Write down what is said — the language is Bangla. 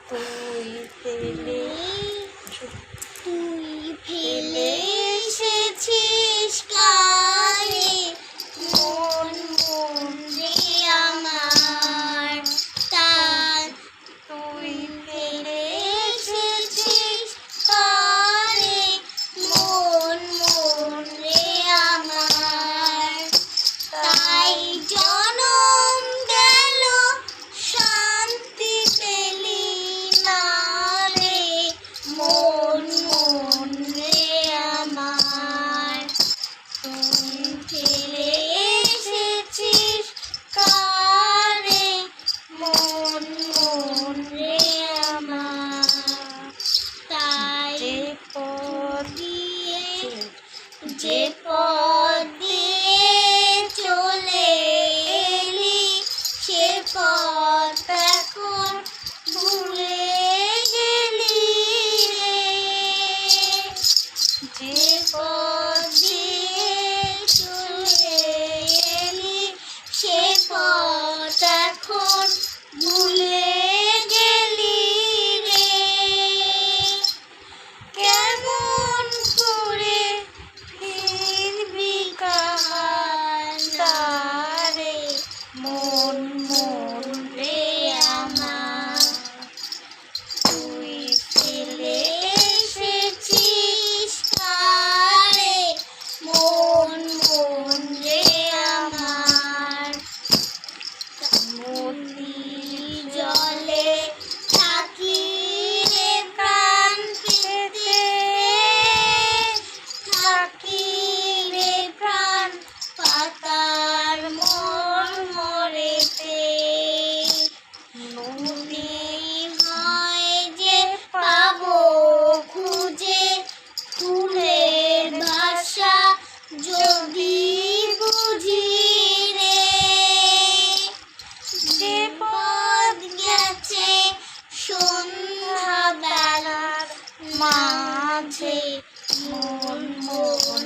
তুই ফেলে তুই ফেলে এসেছিস কারে মন মন রে আমার তার তুই ফেলে এসেছিস কারে মন মন রে আমার তাই জনম গেল শান্তি পেলি না রে মন মন রে আমার তুই ফেলে এসেছিস কারে মন মন রে আমার তাই যে পথ যে পথ দিয়ে চলে এলি সে পথ এখন ভুলে গেলি রে যে পথ দিয়ে চলে এলি সে পথ এখন ভুলে গেলি রে কেমন করে ফিরবি কাহারে মন মন রে আমার তুই ফেলে এসেছিস কারে মন মন রে আমার মতি জলে থাকি রে প্রাণ পেতে থাকি রে প্রাণ পাতার মোর মরেতে নদী হয় যে পাবো খুঁজে ফুলের ভাষা যদি বুঝি রে যে পথ গেছে সন্ধ্যা বেলার মাঝে মন মন